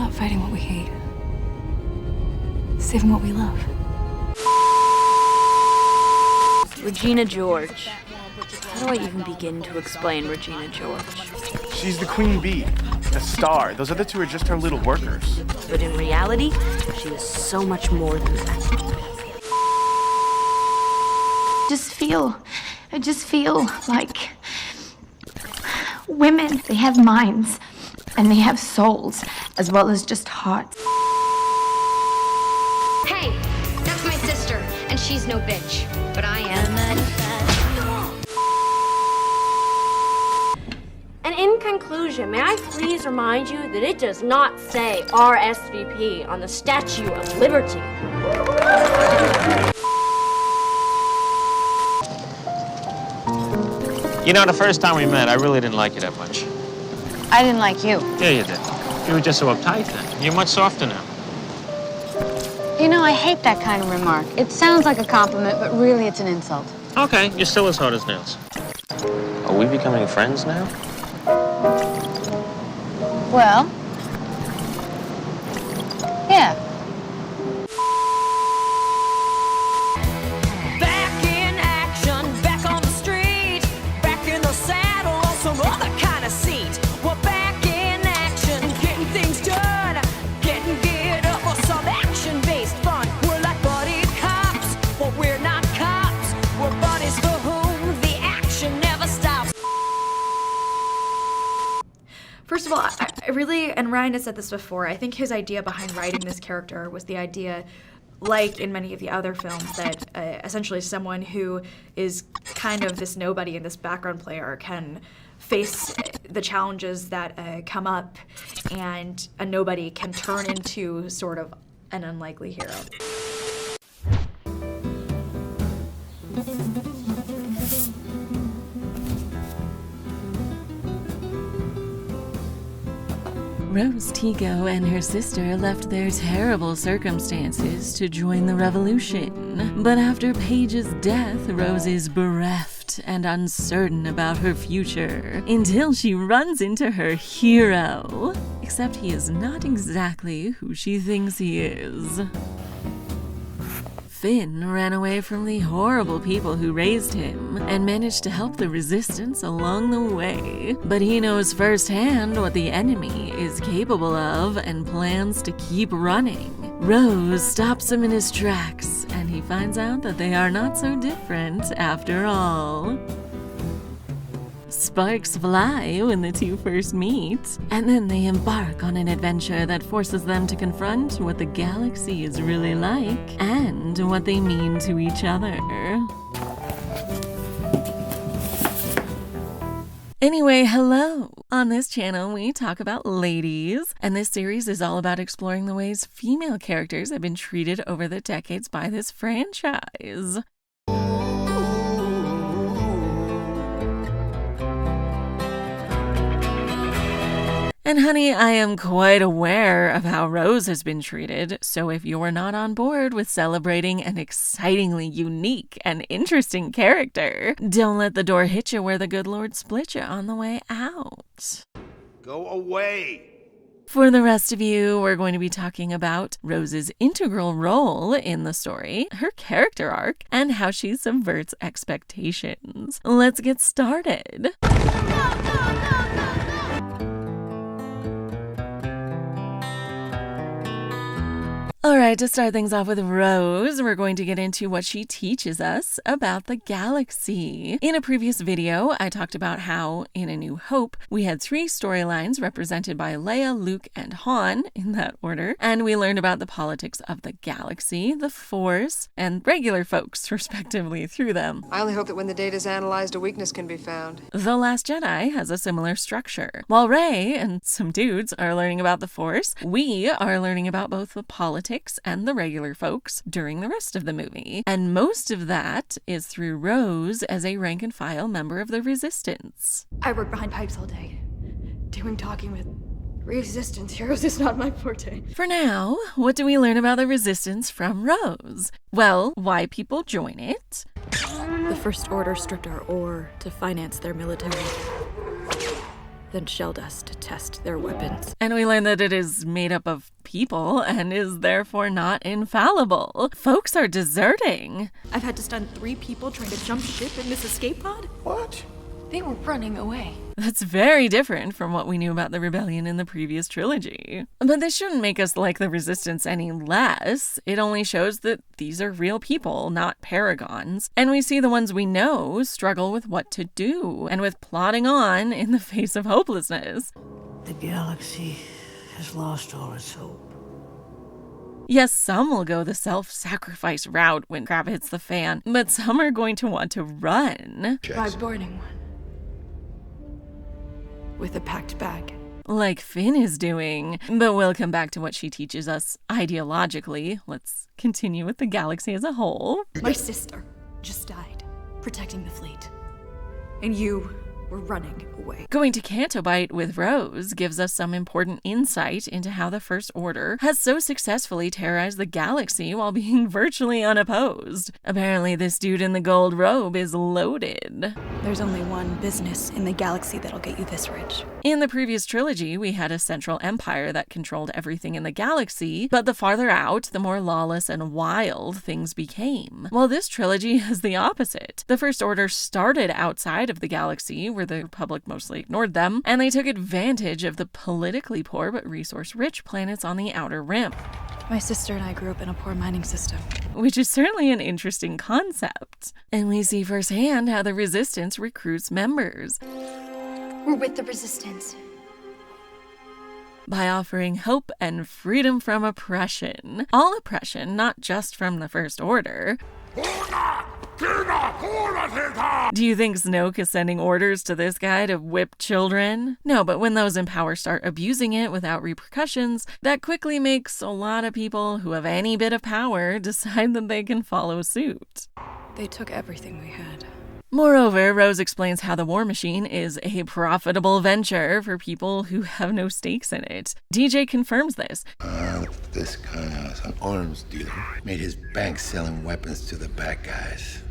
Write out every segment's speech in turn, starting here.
Not fighting what we hate. Saving what we love. Regina George. How do I even begin to explain Regina George? She's the queen bee, the star. Those other two are just her little workers. But in reality, she is so much more than that. I just feel like women, they have minds and they have souls as well as just hearts. Hey, that's my sister, and she's no bitch, but I am. And in conclusion, may I please remind you that it does not say RSVP on the Statue of Liberty. You know, the first time we met, I really didn't like you that much. I didn't like you. Yeah, you did. You were just so uptight then. You're much softer now. You know, I hate that kind of remark. It sounds like a compliment, but really it's an insult. Okay, you're still as hard as nails. Are we becoming friends now? Well, yeah. Back in action, back on the street, back in the saddle on some other kind of seat. We're back in action, getting things done, getting geared up for some action-based fun. We're like buddy cops, but we're not cops. We're buddies for whom the action never stops. First of all, I really, and Ryan has said this before, I think his idea behind writing this character was the idea, like in many of the other films, that essentially someone who is kind of this nobody and this background player can face the challenges that come up, and a nobody can turn into sort of an unlikely hero. Rose Tico and her sister left their terrible circumstances to join the revolution. But after Paige's death, Rose is bereft and uncertain about her future until she runs into her hero. Except he is not exactly who she thinks he is. Finn ran away from the horrible people who raised him and managed to help the resistance along the way. But he knows firsthand what the enemy is capable of and plans to keep running. Rose stops him in his tracks, and he finds out that they are not so different after all. Sparks fly when the two first meet, and then they embark on an adventure that forces them to confront what the galaxy is really like and what they mean to each other. Anyway, hello! On this channel, we talk about ladies, and this series is all about exploring the ways female characters have been treated over the decades by this franchise. And honey, I am quite aware of how Rose has been treated, so if you're not on board with celebrating an excitingly unique and interesting character, don't let the door hit you where the good Lord split you on the way out. Go away! For the rest of you, we're going to be talking about Rose's integral role in the story, her character arc, and how she subverts expectations. Let's get started. Alright, to start things off with Rose, we're going to get into what she teaches us about the galaxy. In a previous video, I talked about how, in A New Hope, we had 3 storylines represented by Leia, Luke, and Han, in that order, and we learned about the politics of the galaxy, the Force, and regular folks, respectively, through them. I only hope that when the data's analyzed, a weakness can be found. The Last Jedi has a similar structure. While Rey and some dudes are learning about the Force, we are learning about both the politics and the regular folks during the rest of the movie. And most of that is through Rose as a rank-and-file member of the Resistance. I work behind pipes all day. Doing talking with resistance heroes is not my forte. For now, what do we learn about the Resistance from Rose? Well, why people join it. The First Order stripped our ore to finance their military. then shelled us to test their weapons. And we learn that it is made up of people and is therefore not infallible. Folks are deserting. I've had to stun 3 people trying to jump ship in this escape pod? What? They were running away. That's very different from what we knew about the rebellion in the previous trilogy. But this shouldn't make us like the Resistance any less. It only shows that these are real people, not paragons. And we see the ones we know struggle with what to do and with plodding on in the face of hopelessness. The galaxy has lost all its hope. Yes, some will go the self-sacrifice route when crap hits the fan, but some are going to want to run. By boarding one. With a packed bag. Like Finn is doing. But we'll come back to what she teaches us ideologically. Let's continue with the galaxy as a whole. My sister just died, protecting the fleet. And you were running away. Going to Cantobite with Rose gives us some important insight into how the First Order has so successfully terrorized the galaxy while being virtually unopposed. Apparently this dude in the gold robe is loaded. There's only one business in the galaxy that'll get you this rich. In the previous trilogy, we had a central empire that controlled everything in the galaxy, but the farther out, the more lawless and wild things became. While this trilogy has the opposite. The First Order started outside of the galaxy, where the Republic mostly ignored them, and they took advantage of the politically poor but resource-rich planets on the Outer Rim. My sister and I grew up in a poor mining system. Which is certainly an interesting concept. And we see firsthand how the Resistance recruits members. We're with the Resistance. By offering hope and freedom from oppression. All oppression, not just from the First Order. Do you think Snoke is sending orders to this guy to whip children? No, but when those in power start abusing it without repercussions, that quickly makes a lot of people who have any bit of power decide that they can follow suit. They took everything we had. Moreover, Rose explains how the War Machine is a profitable venture for people who have no stakes in it. DJ confirms this. This guy was an arms dealer. Made his bank selling weapons to the bad guys.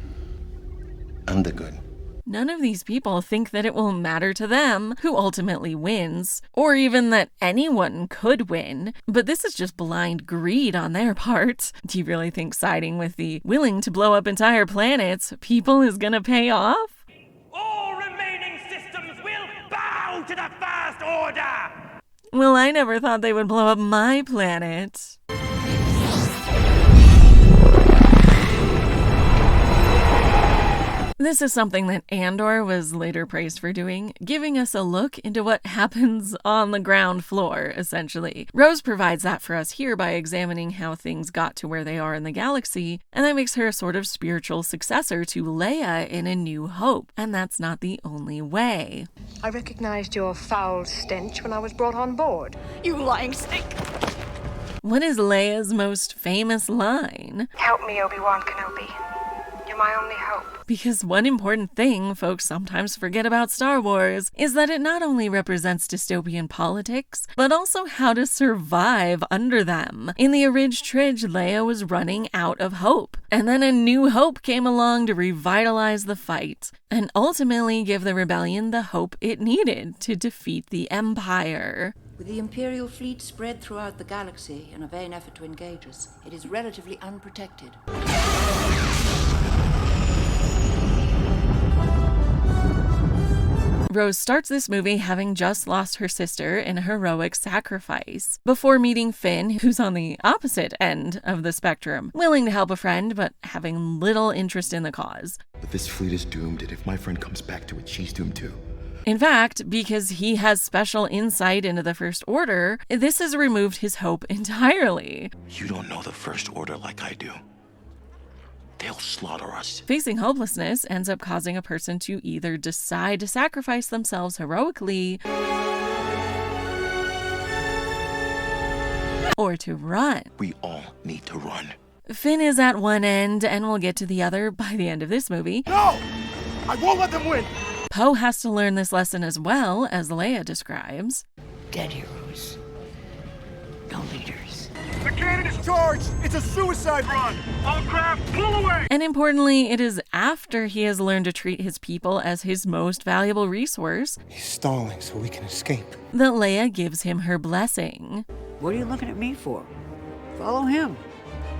I'm the good. None of these people think that it will matter to them who ultimately wins, or even that anyone could win. But this is just blind greed on their part. Do you really think siding with the willing to blow up entire planets people is gonna pay off? All remaining systems will bow to the First Order! Well, I never thought they would blow up my planet. This is something that Andor was later praised for doing, giving us a look into what happens on the ground floor, essentially. Rose provides that for us here by examining how things got to where they are in the galaxy, and that makes her a sort of spiritual successor to Leia in A New Hope, and that's not the only way. I recognized your foul stench when I was brought on board. You lying stink! What is Leia's most famous line? Help me, Obi-Wan Kenobi. You're my only hope. Because one important thing folks sometimes forget about Star Wars is that it not only represents dystopian politics, but also how to survive under them. In the Orig Tridge, Leia was running out of hope, and then A New Hope came along to revitalize the fight, and ultimately give the rebellion the hope it needed to defeat the Empire. With the Imperial fleet spread throughout the galaxy in a vain effort to engage us, it is relatively unprotected. Rose starts this movie having just lost her sister in a heroic sacrifice, before meeting Finn, who's on the opposite end of the spectrum, willing to help a friend, but having little interest in the cause. But this fleet is doomed, and if my friend comes back to it, she's doomed too. In fact, because he has special insight into the First Order, this has removed his hope entirely. You don't know the First Order like I do. They'll slaughter us. Facing hopelessness ends up causing a person to either decide to sacrifice themselves heroically or to run. We all need to run. Finn is at one end, and we'll get to the other by the end of this movie. No! I won't let them win! Poe has to learn this lesson as well, as Leia describes. Dead heroes. No leaders. The cannon is Charge! It's a suicide run! All craft, pull away! And importantly, it is after he has learned to treat his people as his most valuable resource He's stalling so we can escape. that Leia gives him her blessing. What are you looking at me for? Follow him.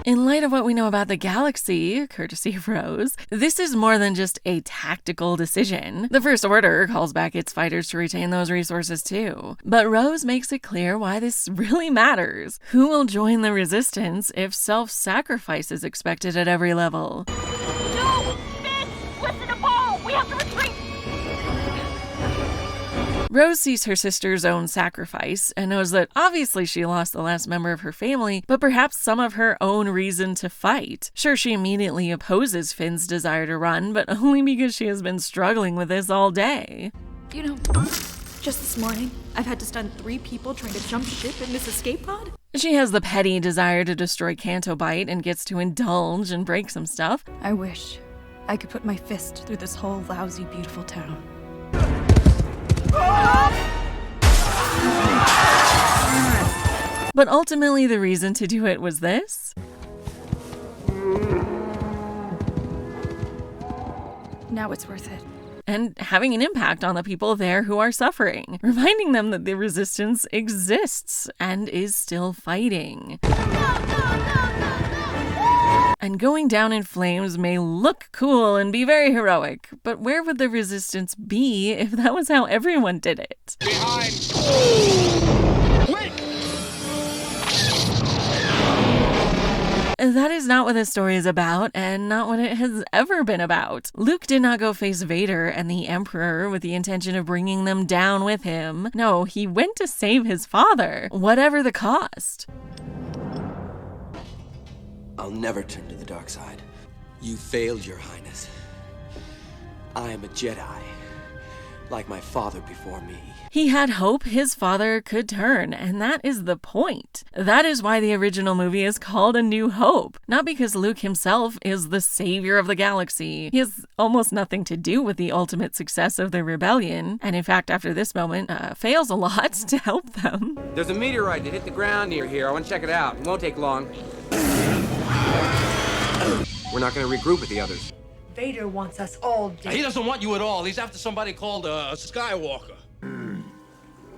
In light of what we know about the galaxy, courtesy of Rose, this is more than just a tactical decision. The First Order calls back its fighters to retain those resources too. But Rose makes it clear why this really matters. Who will join the Resistance if self-sacrifice is expected at every level? No! Finn! Listen to Paul! We have to retreat! Rose sees her sister's own sacrifice and knows that obviously she lost the last member of her family, but perhaps some of her own reason to fight. Sure, she immediately opposes Finn's desire to run, but only because she has been struggling with this all day. You know, just this morning, I've had to stun 3 people trying to jump ship in this escape pod. She has the petty desire to destroy Canto Bight and gets to indulge and break some stuff. I wish I could put my fist through this whole lousy, beautiful town. But ultimately the reason to do it was this. Now it's worth it. And having an impact on the people there who are suffering, reminding them that the Resistance exists and is still fighting. And going down in flames may look cool and be very heroic, but where would the Resistance be if that was how everyone did it? Behind! Wait! That is not what this story is about, and not what it has ever been about. Luke did not go face Vader and the Emperor with the intention of bringing them down with him. No, he went to save his father, whatever the cost. I'll never turn to the dark side. You failed, Your Highness. I am a Jedi, like my father before me. He had hope his father could turn, and that is the point. That is why the original movie is called A New Hope. Not because Luke himself is the savior of the galaxy. He has almost nothing to do with the ultimate success of the rebellion, and in fact, after this moment, fails a lot to help them. There's a meteorite that hit the ground near here. I want to check it out. It won't take long. We're not going to regroup with the others. Vader wants us all dead. He doesn't want you at all. He's after somebody called a Skywalker.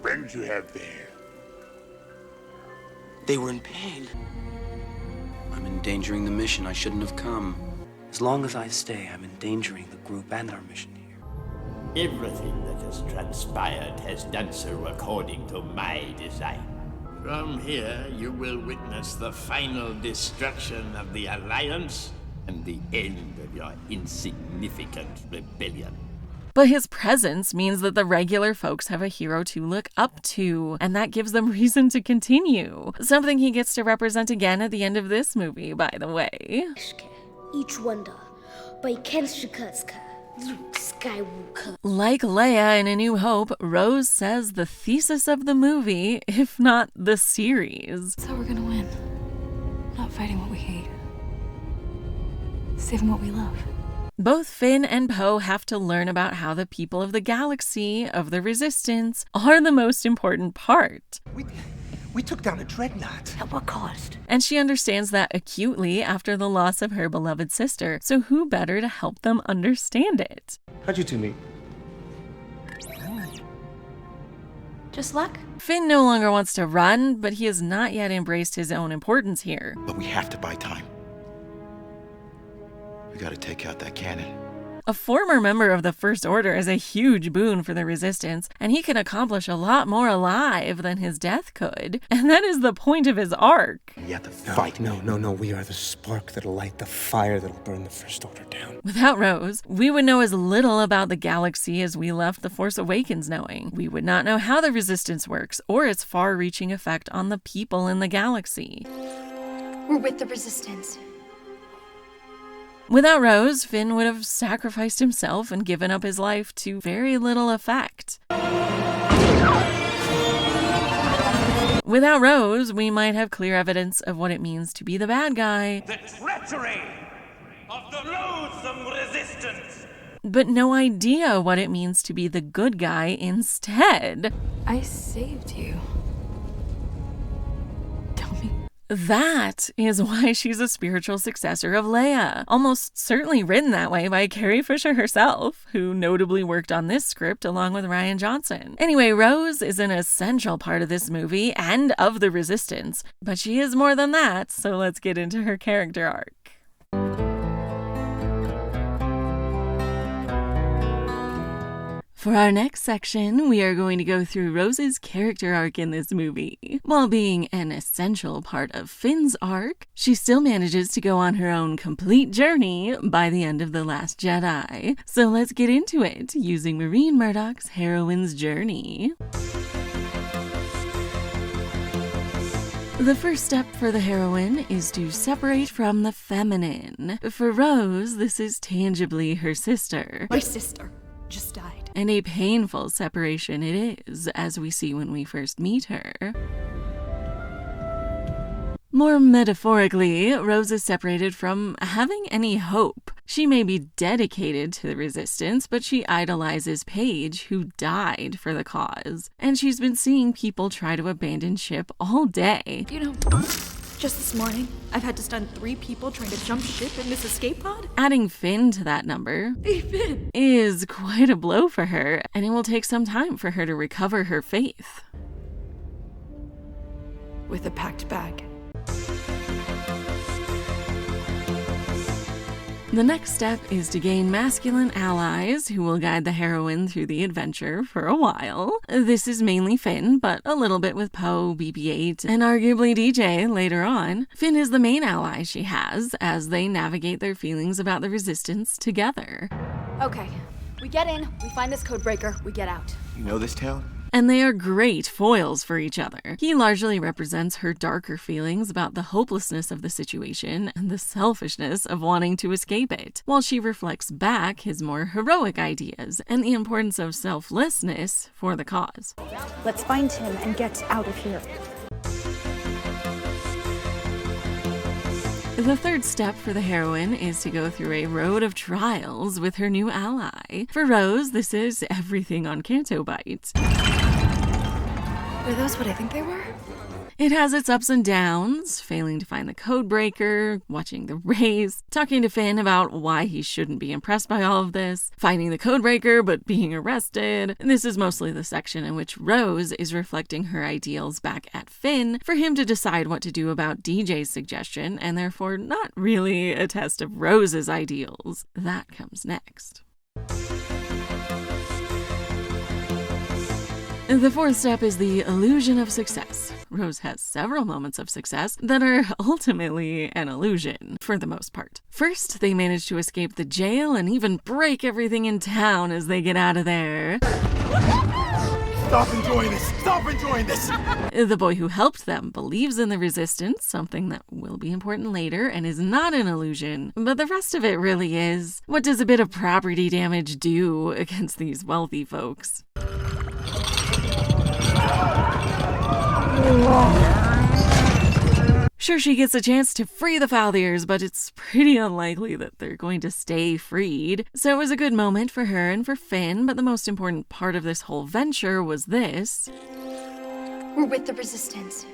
Friends you have there. They were in pain. I'm endangering the mission. I shouldn't have come. As long as I stay, I'm endangering the group and our mission here. Everything that has transpired has done so according to my design. From here, you will witness the final destruction of the Alliance and the end of your insignificant rebellion. But his presence means that the regular folks have a hero to look up to, and that gives them reason to continue. Something he gets to represent again at the end of this movie, by the way. Each wonder by Ken Shikutska, Luke Skywalker. Like Leia in A New Hope, Rose says the thesis of the movie, if not the series. That's how we're gonna win. Not fighting what we hate. Saving what we love. Both Finn and Poe have to learn about how the people of the galaxy, of the Resistance, are the most important part. We took down a dreadnought. At what cost? And she understands that acutely after the loss of her beloved sister, so who better to help them understand it? How'd you two meet? Just luck? Finn no longer wants to run, but he has not yet embraced his own importance here. But we have to buy time. We gotta take out that cannon. A former member of the First Order is a huge boon for the Resistance, and he can accomplish a lot more alive than his death could. And that is the point of his arc. We have to fight. No. We are the spark that'll light the fire that'll burn the First Order down. Without Rose, we would know as little about the galaxy as we left The Force Awakens knowing. We would not know how the Resistance works, or its far-reaching effect on the people in the galaxy. We're with the Resistance. Without Rose, Finn would have sacrificed himself and given up his life to very little effect. Without Rose, we might have clear evidence of what it means to be the bad guy. The treachery of the loathsome Resistance! But no idea what it means to be the good guy instead. I saved you. Tell me. That is why she's a spiritual successor of Leia, almost certainly written that way by Carrie Fisher herself, who notably worked on this script along with Rian Johnson. Anyway, Rose is an essential part of this movie and of the Resistance, but she is more than that, so let's get into her character arc. For our next section, we are going to go through Rose's character arc in this movie. While being an essential part of Finn's arc, she still manages to go on her own complete journey by the end of The Last Jedi. So let's get into it, using Maureen Murdoch's heroine's journey. The first step for the heroine is to separate from the feminine. For Rose, this is tangibly her sister. My sister just died. And a painful separation it is, as we see when we first meet her. More metaphorically, Rose is separated from having any hope. She may be dedicated to the Resistance, but she idolizes Paige, who died for the cause. And she's been seeing people try to abandon ship all day. You know, just this morning, I've had to stun 3 people trying to jump ship in this escape pod. Adding Finn to that number is quite a blow for her, and it will take some time for her to recover her faith. With a packed bag. The next step is to gain masculine allies who will guide the heroine through the adventure for a while. This is mainly Finn, but a little bit with Poe, BB-8, and arguably DJ later on. Finn is the main ally she has as they navigate their feelings about the Resistance together. Okay, we get in, we find this codebreaker, we get out. You know this town? And they are great foils for each other. He largely represents her darker feelings about the hopelessness of the situation and the selfishness of wanting to escape it, while she reflects back his more heroic ideas and the importance of selflessness for the cause. Let's find him and get out of here. The third step for the heroine is to go through a road of trials with her new ally. For Rose, this is everything on Canto Bight. Were those what I think they were? It has its ups and downs, failing to find the codebreaker, watching the race, talking to Finn about why he shouldn't be impressed by all of this, finding the codebreaker but being arrested. This is mostly the section in which Rose is reflecting her ideals back at Finn for him to decide what to do about DJ's suggestion, and therefore not really a test of Rose's ideals. That comes next. The fourth step is the illusion of success. Rose has several moments of success that are ultimately an illusion, for the most part. First, they manage to escape the jail and even break everything in town as they get out of there. Stop enjoying this! Stop enjoying this! The boy who helped them believes in the Resistance, something that will be important later and is not an illusion, but the rest of it really is. What does a bit of property damage do against these wealthy folks? Sure, she gets a chance to free the Falthiers, but it's pretty unlikely that they're going to stay freed. So it was a good moment for her and for Finn, but the most important part of this whole venture was this. We're with the Resistance.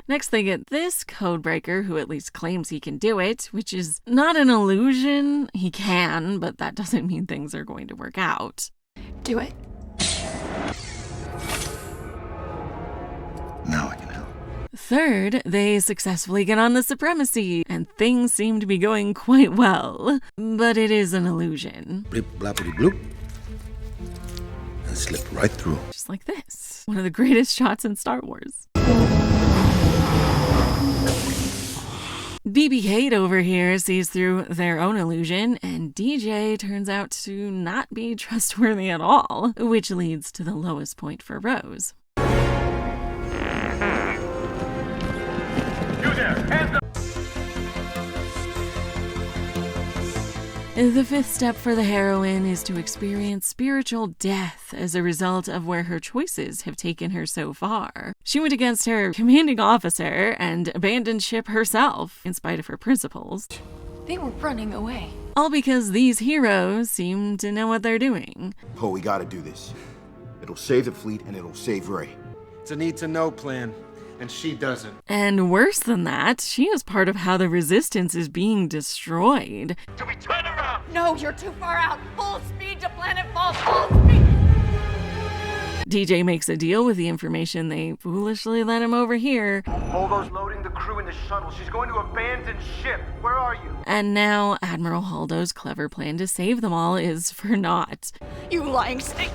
Next they get this codebreaker, who at least claims he can do it, which is not an illusion. He can, but that doesn't mean things are going to work out. Do it. Now I can help. Third, they successfully get on the Supremacy, and things seem to be going quite well. But it is an illusion. Blip, bloppity, bloop. And slip right through. Just like this. One of the greatest shots in Star Wars. BB-8 over here sees through their own illusion, and DJ turns out to not be trustworthy at all, which leads to the lowest point for Rose. The fifth step for the heroine is to experience spiritual death as a result of where her choices have taken her so far. She went against her commanding officer and abandoned ship herself, in spite of her principles. They were running away. All because these heroes seem to know what they're doing. Poe, we gotta do this. It'll save the fleet and it'll save Rey. It's a need-to-know plan, and she doesn't. And worse than that, she is part of how the Resistance is being destroyed. No, you're too far out. Full speed to planet Fall. Full speed. DJ makes a deal with the information they foolishly let him overhear. Holdo's loading the crew in the shuttle. She's going to abandon ship. Where are you? And now Admiral Holdo's clever plan to save them all is for naught. You lying snake.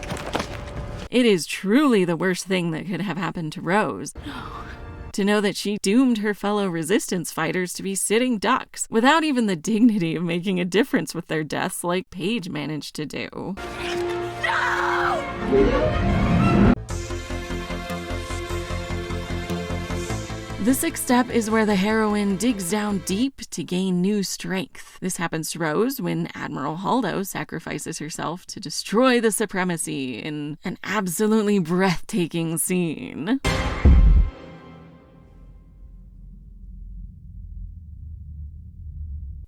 It is truly the worst thing that could have happened to Rose. To know that she doomed her fellow Resistance fighters to be sitting ducks without even the dignity of making a difference with their deaths like Paige managed to do. The sixth step is where the heroine digs down deep to gain new strength. This happens to Rose when Admiral Holdo sacrifices herself to destroy the Supremacy in an absolutely breathtaking scene.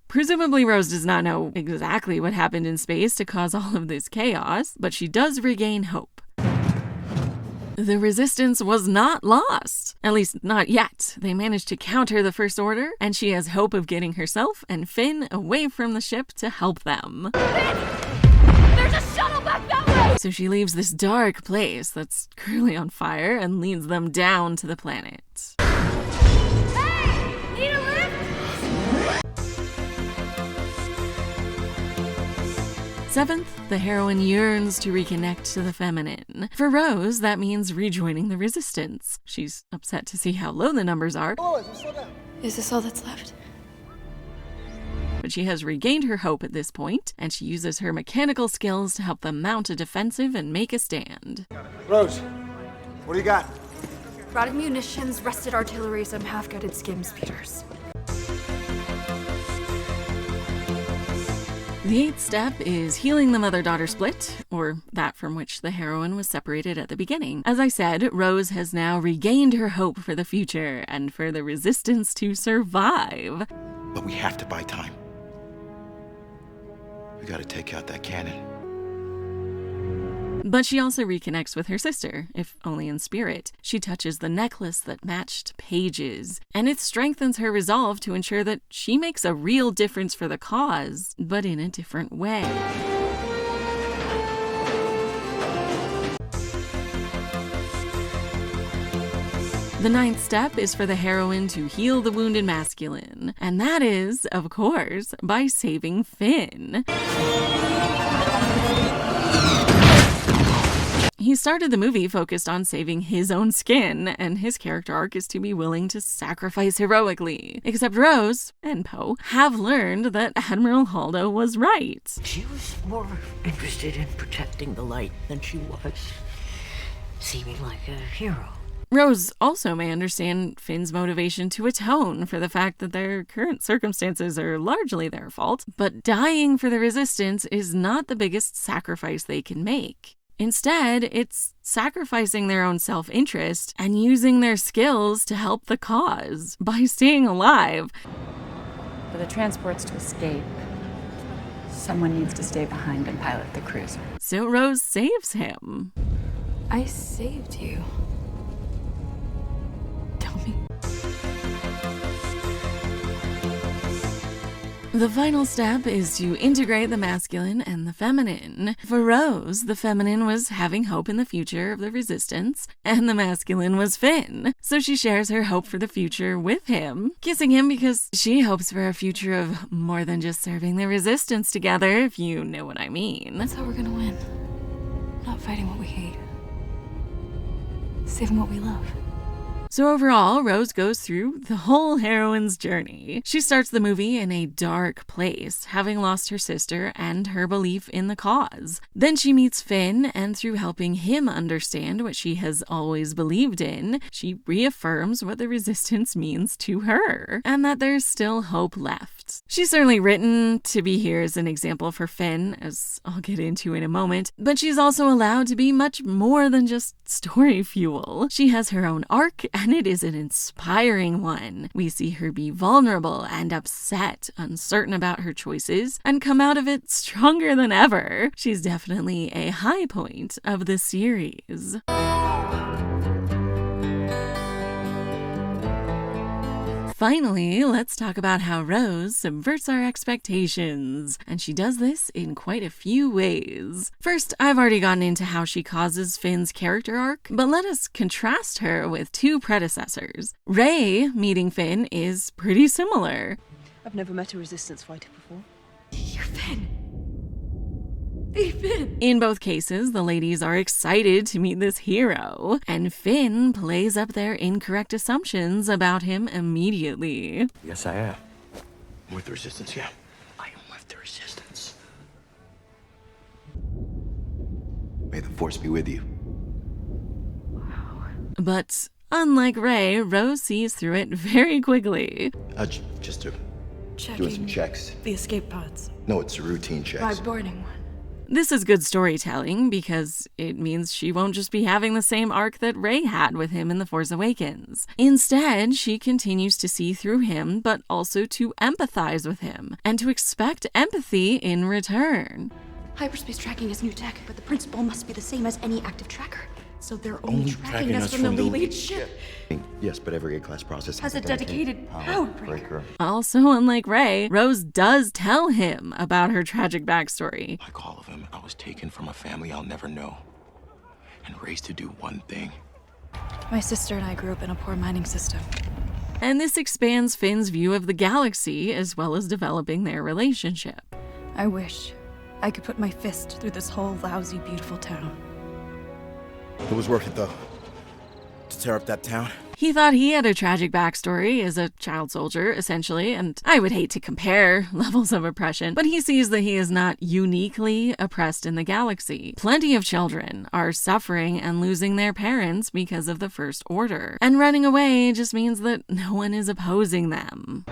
Presumably, Rose does not know exactly what happened in space to cause all of this chaos, but she does regain hope. The Resistance was not lost. At least, not yet. They managed to counter the First Order, and she has hope of getting herself and Finn away from the ship to help them. There's a shuttle back that way! So she leaves this dark place that's currently on fire and leads them down to the planet. Hey! Need a lift? Seventh, the heroine yearns to reconnect to the feminine. For Rose, that means rejoining the Resistance. She's upset to see how low the numbers are. Is this all that's left? But she has regained her hope at this point, and she uses her mechanical skills to help them mount a defensive and make a stand. Rose, what do you got? Rotted munitions, rusted artillery, some half-gutted skim speeders. The eighth step is healing the mother-daughter split, or that from which the heroine was separated at the beginning. As I said, Rose has now regained her hope for the future and for the Resistance to survive. But we have to buy time. We gotta take out that cannon. But she also reconnects with her sister, if only in spirit. She touches the necklace that matched Paige's, and it strengthens her resolve to ensure that she makes a real difference for the cause, but in a different way. The ninth step is for the heroine to heal the wounded masculine, and that is, of course, by saving Finn. He started the movie focused on saving his own skin, and his character arc is to be willing to sacrifice heroically. Except Rose and Poe have learned that Admiral Holdo was right. She was more interested in protecting the light than she was seeming like a hero. Rose also may understand Finn's motivation to atone for the fact that their current circumstances are largely their fault, but dying for the Resistance is not the biggest sacrifice they can make. Instead, it's sacrificing their own self-interest and using their skills to help the cause by staying alive. For the transports to escape, someone needs to stay behind and pilot the cruiser. So Rose saves him. I saved you. Tell me. The final step is to integrate the masculine and the feminine. For Rose, the feminine was having hope in the future of the Resistance, and the masculine was Finn. So she shares her hope for the future with him, kissing him because she hopes for a future of more than just serving the Resistance together, if you know what I mean. That's how we're gonna win. Not fighting what we hate. Saving what we love. So overall, Rose goes through the whole heroine's journey. She starts the movie in a dark place, having lost her sister and her belief in the cause. Then she meets Finn, and through helping him understand what she has always believed in, she reaffirms what the Resistance means to her, and that there's still hope left. She's certainly written to be here as an example for Finn, as I'll get into in a moment, but she's also allowed to be much more than just story fuel. She has her own arc, and it is an inspiring one. We see her be vulnerable and upset, uncertain about her choices, and come out of it stronger than ever. She's definitely a high point of the series. Finally, let's talk about how Rose subverts our expectations. And she does this in quite a few ways. First, I've already gotten into how she causes Finn's character arc, but let us contrast her with two predecessors. Ray meeting Finn is pretty similar. I've never met a resistance fighter before. You're Finn. Hey, Finn. In both cases, the ladies are excited to meet this hero, and Finn plays up their incorrect assumptions about him immediately. Yes, I am. I'm with the Resistance, yeah. I am with the Resistance. May the Force be with you. But unlike Ray, Rose sees through it very quickly. Just doing Checking some checks. the escape pods. No, it's a routine check. By boarding one. This is good storytelling because it means she won't just be having the same arc that Rey had with him in The Force Awakens. Instead, she continues to see through him, but also to empathize with him and to expect empathy in return. Hyperspace tracking is new tech, but the principle must be the same as any active tracker. So they're only Only tracking us from the lead ship. Yes, but every A-class process Has a dedicated power breaker. Also, unlike Rey, Rose does tell him about her tragic backstory. Like all of them, I was taken from a family I'll never know and raised to do one thing. My sister and I grew up in a poor mining system. And this expands Finn's view of the galaxy as well as developing their relationship. I wish I could put my fist through this whole lousy, beautiful town. It was worth it, though. To tear up that town. He thought he had a tragic backstory as a child soldier, essentially, and I would hate to compare levels of oppression, but he sees that he is not uniquely oppressed in the galaxy. Plenty of children are suffering and losing their parents because of the First Order, and running away just means that no one is opposing them.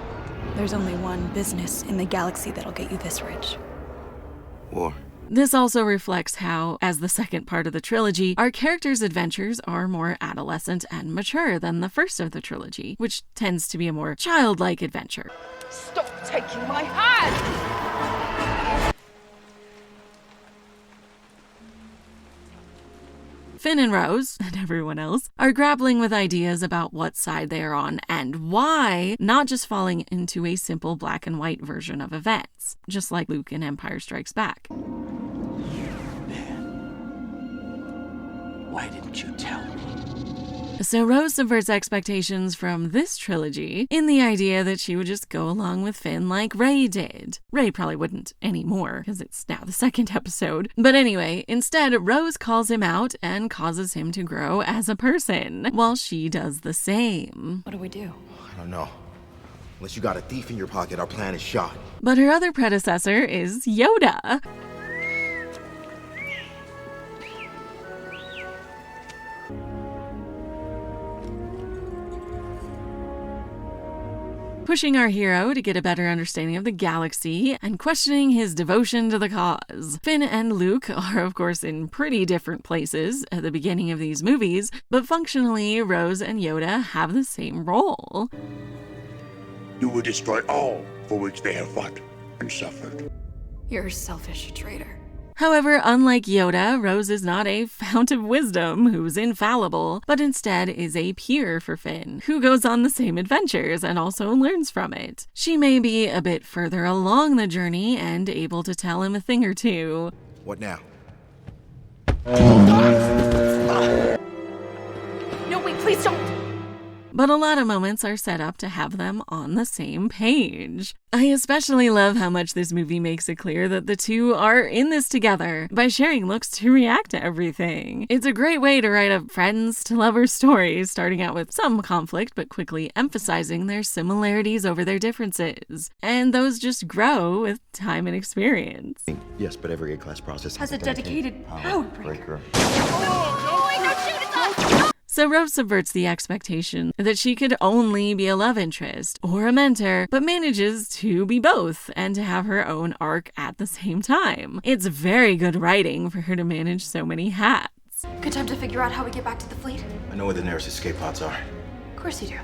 There's only one business in the galaxy that'll get you this rich. War. This also reflects how, as the second part of the trilogy, our characters' adventures are more adolescent and mature than the first of the trilogy, which tends to be a more childlike adventure. Stop taking my hand! Finn and Rose, and everyone else, are grappling with ideas about what side they are on and why, not just falling into a simple black and white version of events, just like Luke in Empire Strikes Back. Why didn't you tell me? So Rose subverts expectations from this trilogy in the idea that she would just go along with Finn like Rey did. Rey probably wouldn't anymore, because it's now the second episode. But anyway, instead, Rose calls him out and causes him to grow as a person, while she does the same. What do we do? I don't know. Unless you got a thief in your pocket, our plan is shot. But her other predecessor is Yoda. Pushing our hero to get a better understanding of the galaxy and questioning his devotion to the cause. Finn and Luke are, of course, in pretty different places at the beginning of these movies, but functionally, Rose and Yoda have the same role. You will destroy all for which they have fought and suffered. You're a selfish traitor. However, unlike Yoda, Rose is not a fount of wisdom who's infallible, but instead is a peer for Finn, who goes on the same adventures and also learns from it. She may be a bit further along the journey and able to tell him a thing or two. What now? No, wait, please don't! But a lot of moments are set up to have them on the same page. I especially love how much this movie makes it clear that the two are in this together by sharing looks to react to everything. It's a great way to write a friends to lovers story, starting out with some conflict but quickly emphasizing their similarities over their differences. And those just grow with time and experience. Yes, but every A-class process Has a dedicated power breaker. So Rose subverts the expectation that she could only be a love interest or a mentor, but manages to be both and to have her own arc at the same time. It's very good writing for her to manage so many hats. Good time to figure out how we get back to the fleet? I know where the nearest escape pods are. Of course you do.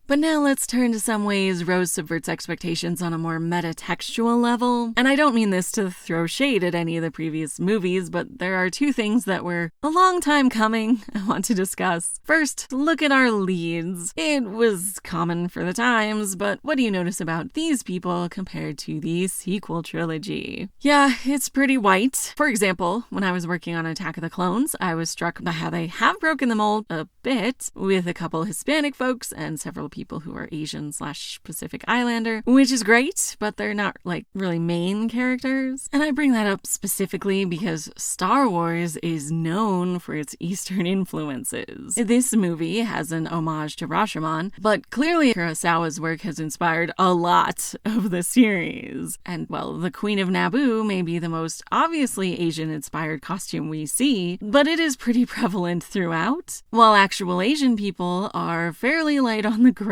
But now let's turn to some ways Rose subverts expectations on a more metatextual level. And I don't mean this to throw shade at any of the previous movies, but there are two things that were a long time coming I want to discuss. First, look at our leads. It was common for the times, but what do you notice about these people compared to the sequel trilogy? Yeah, it's pretty white. For example, when I was working on Attack of the Clones, I was struck by how they have broken the mold a bit with a couple Hispanic folks and several people who are Asian/Pacific Islander, which is great, but they're not like really main characters. And I bring that up specifically because Star Wars is known for its Eastern influences. This movie has an homage to Rashomon, but clearly Kurosawa's work has inspired a lot of the series. And well, the Queen of Naboo may be the most obviously Asian-inspired costume we see, but it is pretty prevalent throughout, while actual Asian people are fairly light on the ground.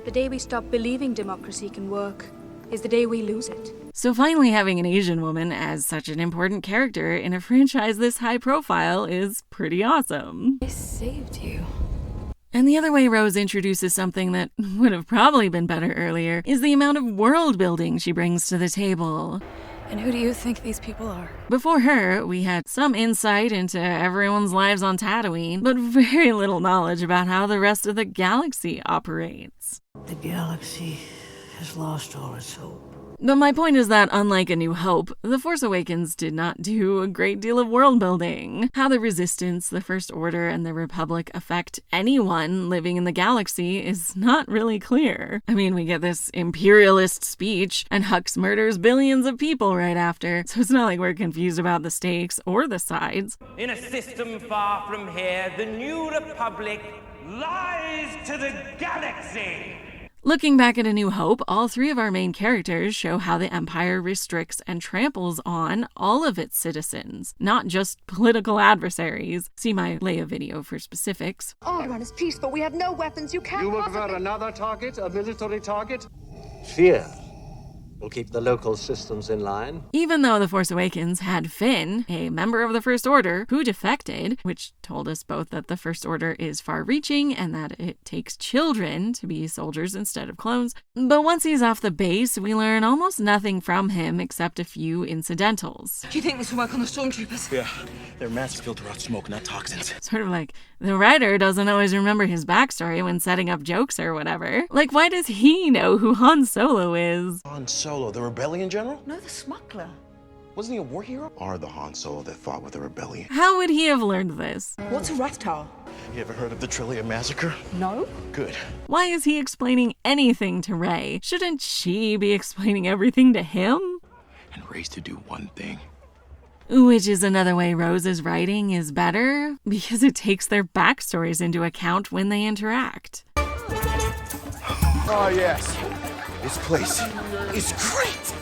The day we stop believing democracy can work is the day we lose it. So finally having an Asian woman as such an important character in a franchise this high profile is pretty awesome. I saved you. And the other way Rose introduces something that would have probably been better earlier is the amount of world building she brings to the table. And who do you think these people are? Before her, we had some insight into everyone's lives on Tatooine, but very little knowledge about how the rest of the galaxy operates. The galaxy has lost all its hope. But my point is that, unlike A New Hope, The Force Awakens did not do a great deal of world building. How the Resistance, the First Order, and the Republic affect anyone living in the galaxy is not really clear. I mean, we get this imperialist speech, and Hux murders billions of people right after, so it's not like we're confused about the stakes or the sides. In a system far from here, the new Republic lies to the galaxy! Looking back at A New Hope, all three of our main characters show how the Empire restricts and tramples on all of its citizens, not just political adversaries. See my Leia video for specifics. Alderaan is peaceful. We have no weapons. You can't You will possibly... convert another target, a military target? Fear will keep the local systems in line. Even though The Force Awakens had Finn, a member of the First Order, who defected, which told us both that the First Order is far-reaching and that it takes children to be soldiers instead of clones. But once he's off the base, we learn almost nothing from him except a few incidentals. Do you think this will work on the stormtroopers? Yeah, their masks filter out smoke, not toxins. Sort of like the writer doesn't always remember his backstory when setting up jokes or whatever. Like, why does he know who Han Solo is? Han Solo, the rebellion general? No, the smuggler. Wasn't he a war hero? Or the Han Solo that fought with the rebellion? How would he have learned this? What's a Rathtar? You ever heard of the Trillium Massacre? No. Good. Why is he explaining anything to Rey? Shouldn't she be explaining everything to him? And raised to do one thing. Which is another way Rose's writing is better, because it takes their backstories into account when they interact. Oh, yes. This place is great.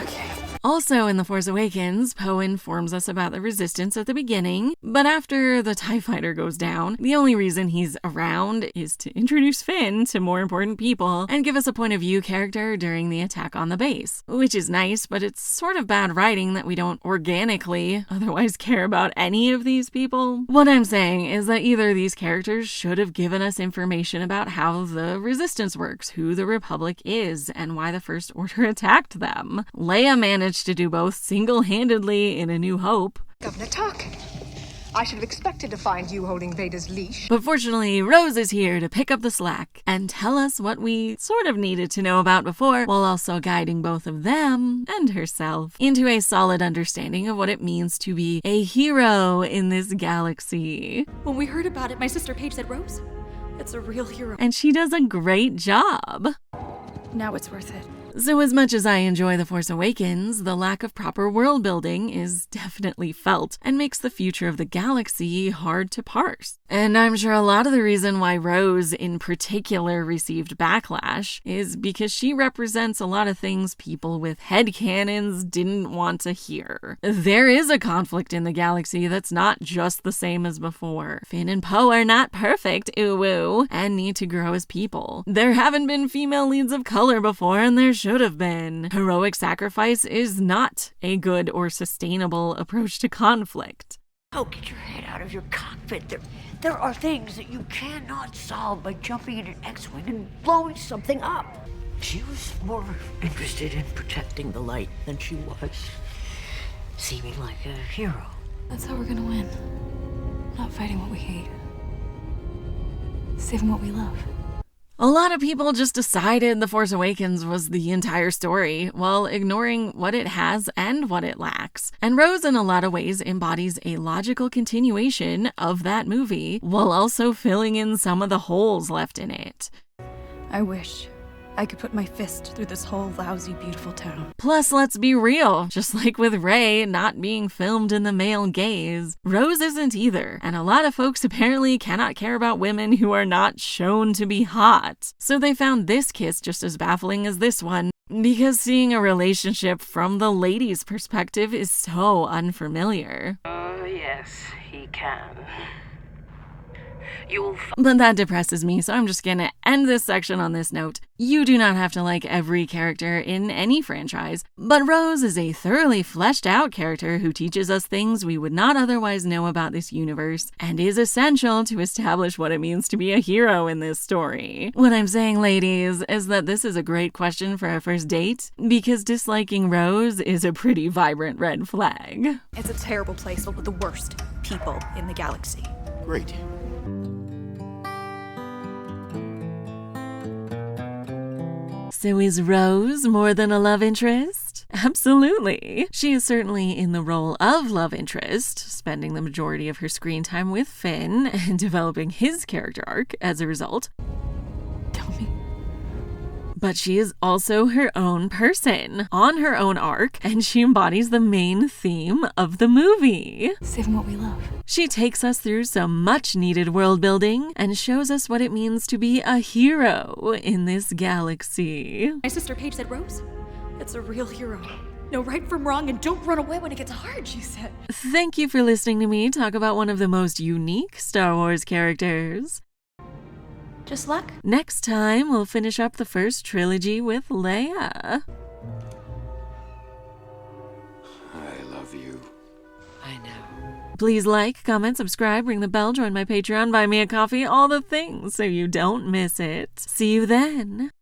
Okay. Also in The Force Awakens, Poe informs us about the Resistance at the beginning, but after the TIE Fighter goes down, the only reason he's around is to introduce Finn to more important people and give us a point of view character during the attack on the base. Which is nice, but it's sort of bad writing that we don't organically otherwise care about any of these people. What I'm saying is that either these characters should have given us information about how the Resistance works, who the Republic is, and why the First Order attacked them. Leia managed to do both single-handedly in A New Hope. Governor Tarkin. I should have expected to find you holding Vader's leash. But fortunately, Rose is here to pick up the slack and tell us what we sort of needed to know about before, while also guiding both of them and herself into a solid understanding of what it means to be a hero in this galaxy. When we heard about it, my sister Paige said, Rose, it's a real hero. And she does a great job. Now it's worth it. So as much as I enjoy The Force Awakens, the lack of proper world building is definitely felt and makes the future of the galaxy hard to parse. And I'm sure a lot of the reason why Rose in particular received backlash is because she represents a lot of things people with headcanons didn't want to hear. There is a conflict in the galaxy that's not just the same as before. Finn and Poe are not perfect, ooh-woo, and need to grow as people. There haven't been female leads of color before, and there should have been. Heroic sacrifice is not a good or sustainable approach to conflict. Oh, get your head out of your cockpit. There are things that you cannot solve by jumping in an X-Wing and blowing something up. She was more interested in protecting the light than she was seeming like a hero. That's how we're gonna win. Not fighting what we hate. Saving what we love. A lot of people just decided The Force Awakens was the entire story, while ignoring what it has and what it lacks. And Rose, in a lot of ways, embodies a logical continuation of that movie, while also filling in some of the holes left in it. I wish I could put my fist through this whole lousy, beautiful town. Plus, let's be real, just like with Rey not being filmed in the male gaze, Rose isn't either, and a lot of folks apparently cannot care about women who are not shown to be hot. So they found this kiss just as baffling as this one, because seeing a relationship from the lady's perspective is so unfamiliar. Oh, yes, he can. But that depresses me, so I'm just gonna end this section on this note. You do not have to like every character in any franchise, but Rose is a thoroughly fleshed out character who teaches us things we would not otherwise know about this universe, and is essential to establish what it means to be a hero in this story. What I'm saying, ladies, is that this is a great question for a first date, because disliking Rose is a pretty vibrant red flag. It's a terrible place filled with the worst people in the galaxy. Great. So is Rose more than a love interest? Absolutely. She is certainly in the role of love interest, spending the majority of her screen time with Finn and developing his character arc as a result. Tell me. But she is also her own person, on her own arc, and she embodies the main theme of the movie. Saving what we love. She takes us through some much-needed world building and shows us what it means to be a hero in this galaxy. My sister Paige said, Rose, it's a real hero. Know right from wrong and don't run away when it gets hard, she said. Thank you for listening to me talk about one of the most unique Star Wars characters. Just luck? Next time, we'll finish up the first trilogy with Leia. I love you. I know. Please like, comment, subscribe, ring the bell, join my Patreon, buy me a coffee, all the things so you don't miss it. See you then.